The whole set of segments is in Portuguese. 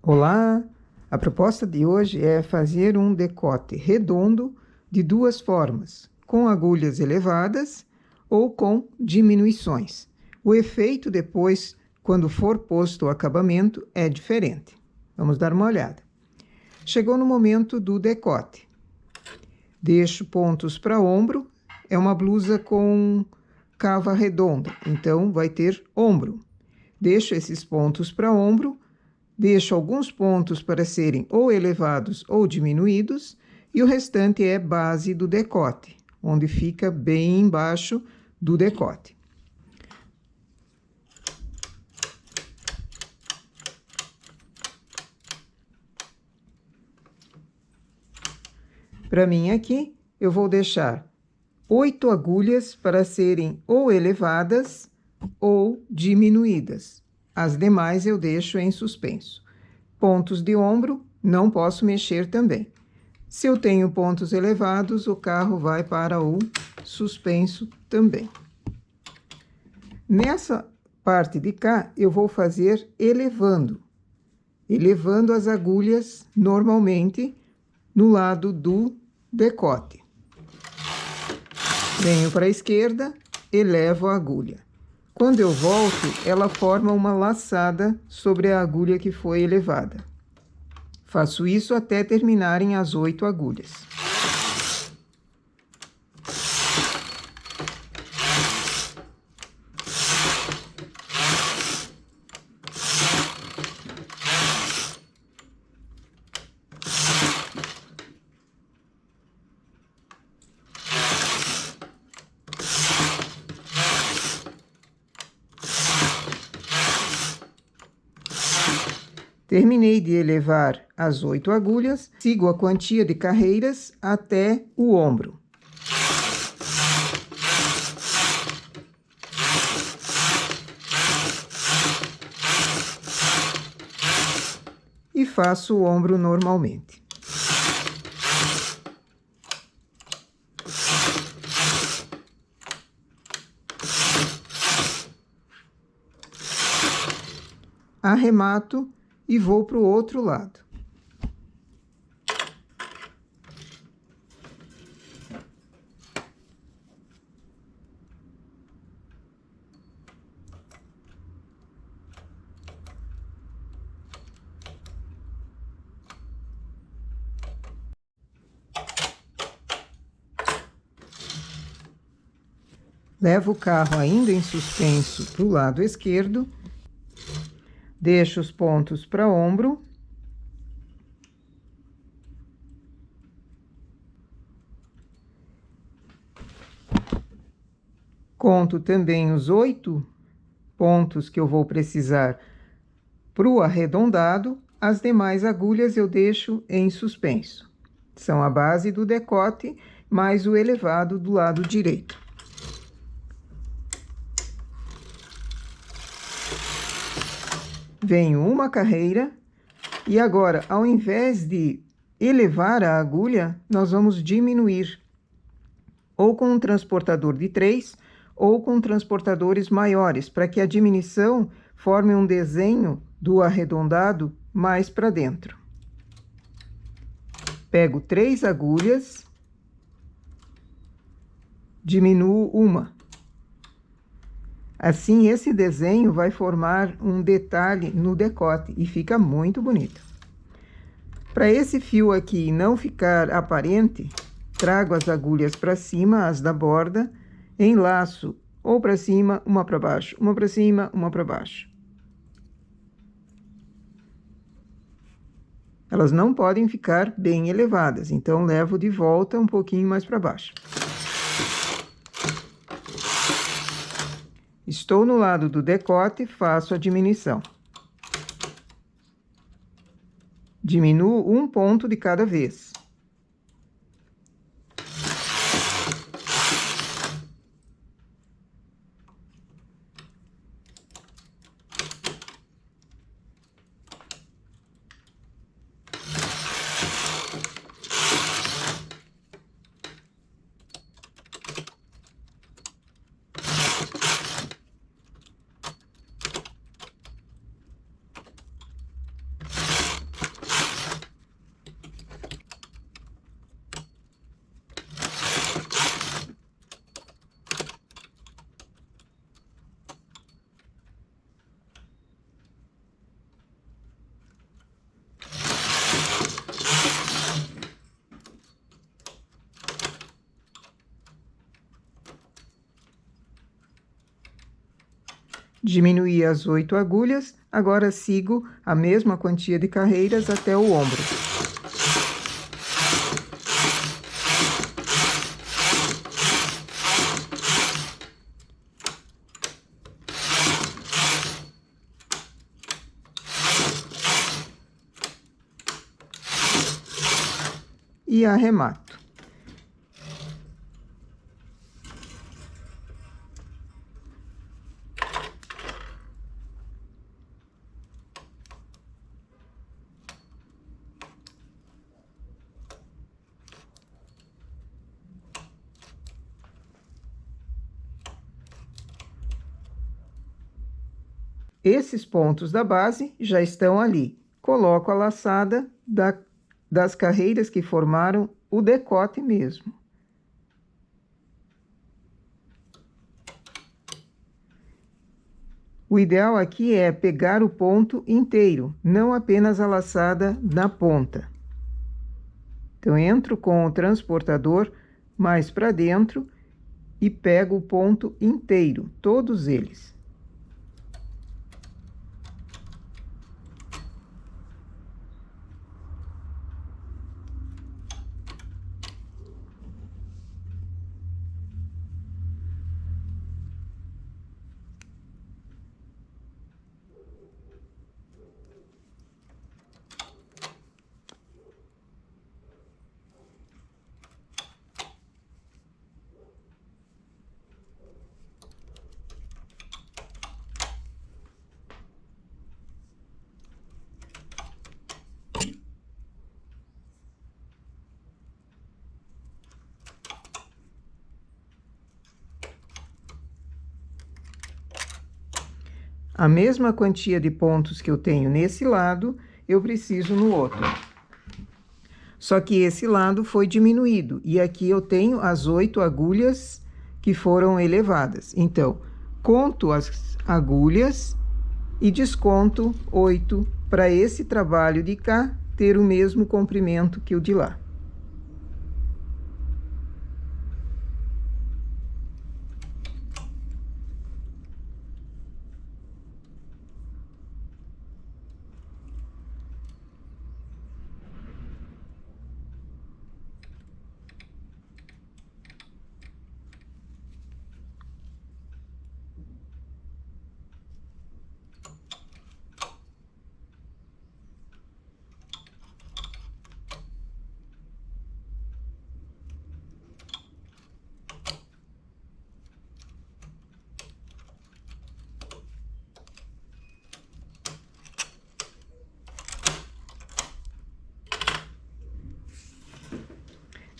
Olá! A proposta de hoje é fazer um decote redondo de duas formas, com agulhas elevadas ou com diminuições. O efeito depois, quando for posto o acabamento, é diferente. Vamos dar uma olhada. Chegou no momento do decote. Deixo pontos para ombro, é uma blusa com cava redonda, então vai ter ombro. Deixo esses pontos para ombro. Deixo alguns pontos para serem ou elevados ou diminuídos, e o restante é base do decote, onde fica bem embaixo do decote. Para mim aqui, eu vou deixar 8 agulhas para serem ou elevadas ou diminuídas. As demais eu deixo em suspenso. Pontos de ombro, não posso mexer também. Se eu tenho pontos elevados, o carro vai para o suspenso também. Nessa parte de cá, eu vou fazer elevando as agulhas normalmente no lado do decote. Venho para a esquerda, elevo a agulha. Quando eu volto, ela forma uma laçada sobre a agulha que foi elevada. Faço isso até terminarem as 8 agulhas. Terminei de elevar as 8 agulhas, sigo a quantia de carreiras até o ombro. E faço o ombro normalmente. Arremato e vou para o outro lado. Levo o carro ainda em suspenso para o lado esquerdo. Deixo os pontos para ombro. Conto também os 8 pontos que eu vou precisar para o arredondado. As demais agulhas eu deixo em suspenso. São a base do decote, mais o elevado do lado direito. Venho uma carreira e agora, ao invés de elevar a agulha, nós vamos diminuir, ou com um transportador de 3 ou com transportadores maiores, para que a diminuição forme um desenho do arredondado mais para dentro. Pego 3 agulhas, diminuo uma. Assim, esse desenho vai formar um detalhe no decote e fica muito bonito. Para esse fio aqui não ficar aparente, trago as agulhas para cima, as da borda, enlaço ou para cima, uma para baixo, uma para cima, uma para baixo. Elas não podem ficar bem elevadas, então levo de volta um pouquinho mais para baixo. Estou no lado do decote, faço a diminuição. Diminuo um ponto de cada vez. Diminuí as 8 agulhas, agora sigo a mesma quantia de carreiras até o ombro. E arremato. Esses pontos da base já estão ali. Coloco a laçada das carreiras que formaram o decote mesmo. O ideal aqui é pegar o ponto inteiro, não apenas a laçada na ponta. Então, entro com o transportador mais para dentro e pego o ponto inteiro, todos eles. A mesma quantia de pontos que eu tenho nesse lado, eu preciso no outro. Só que esse lado foi diminuído, e aqui eu tenho as 8 agulhas que foram elevadas. Então, conto as agulhas e desconto 8 para esse trabalho de cá ter o mesmo comprimento que o de lá.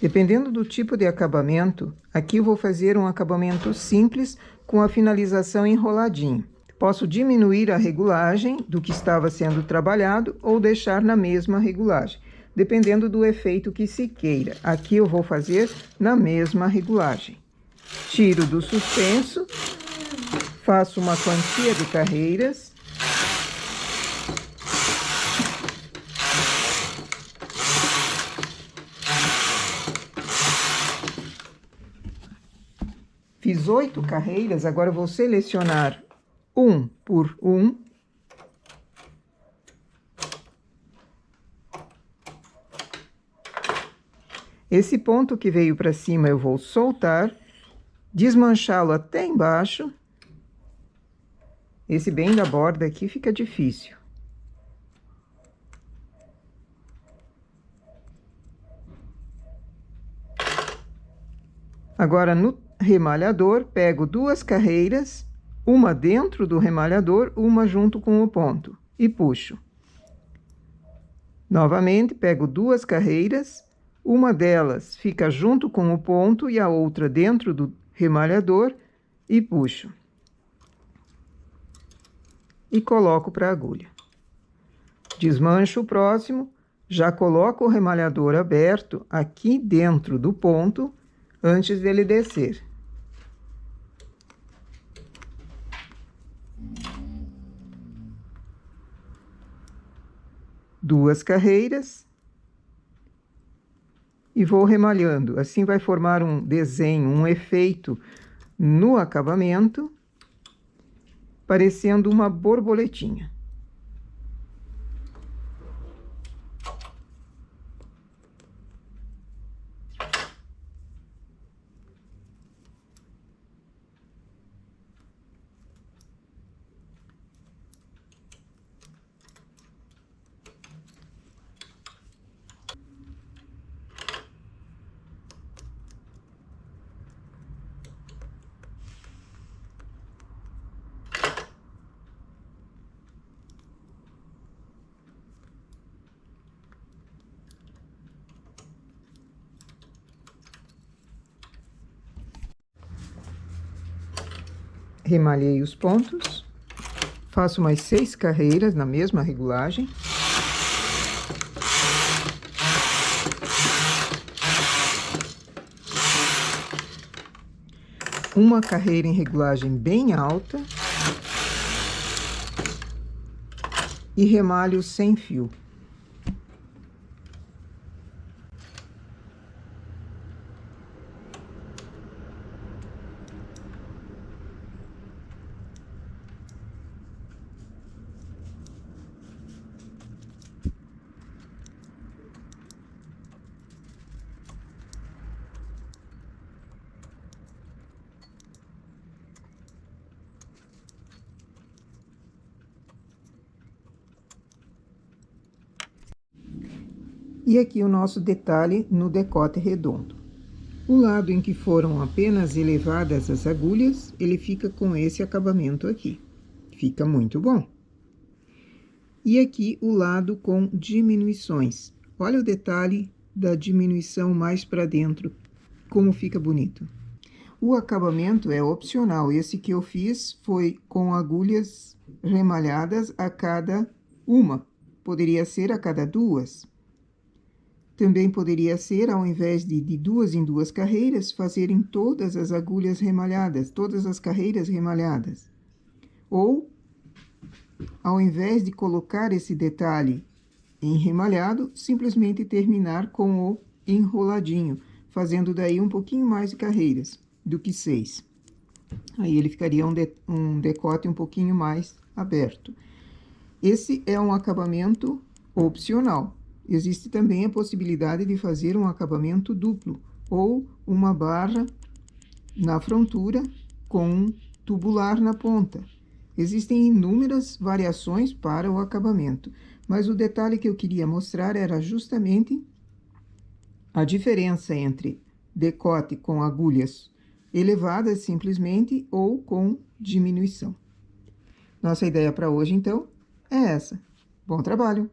Dependendo do tipo de acabamento, aqui eu vou fazer um acabamento simples com a finalização enroladinho. Posso diminuir a regulagem do que estava sendo trabalhado ou deixar na mesma regulagem, dependendo do efeito que se queira. Aqui eu vou fazer na mesma regulagem. Tiro do suspenso, faço uma quantia de carreiras. Fiz 8 carreiras, agora eu vou selecionar um por um. Esse ponto que veio para cima eu vou soltar, desmanchá-lo até embaixo. Esse bem da borda aqui fica difícil. Agora, no remalhador, pego 2 carreiras, uma dentro do remalhador, uma junto com o ponto, e puxo. Novamente, pego 2 carreiras, uma delas fica junto com o ponto e a outra dentro do remalhador, e puxo. E coloco para a agulha. Desmancho o próximo, já coloco o remalhador aberto aqui dentro do ponto, antes dele descer. Duas carreiras. E vou remalhando. Assim vai formar um desenho, um efeito no acabamento. parecendo uma borboletinha. Remalhei os pontos, faço mais 6 carreiras na mesma regulagem. Uma carreira em regulagem bem alta e remalho sem fio. E aqui o nosso detalhe no decote redondo. O lado em que foram apenas elevadas as agulhas, ele fica com esse acabamento aqui. Fica muito bom. E aqui o lado com diminuições. Olha o detalhe da diminuição mais para dentro, como fica bonito. O acabamento é opcional. Esse que eu fiz foi com agulhas remalhadas a cada uma. Poderia ser a cada 2. Também poderia ser, ao invés de 2 em 2 carreiras, fazerem todas as agulhas remalhadas, todas as carreiras remalhadas. Ou, ao invés de colocar esse detalhe em remalhado, simplesmente terminar com o enroladinho, fazendo daí um pouquinho mais de carreiras do que 6. Aí ele ficaria um decote um pouquinho mais aberto. Esse é um acabamento opcional. Existe também a possibilidade de fazer um acabamento duplo, ou uma barra na frontura com um tubular na ponta. Existem inúmeras variações para o acabamento, mas o detalhe que eu queria mostrar era justamente a diferença entre decote com agulhas elevadas simplesmente ou com diminuição. Nossa ideia para hoje, então, é essa. Bom trabalho!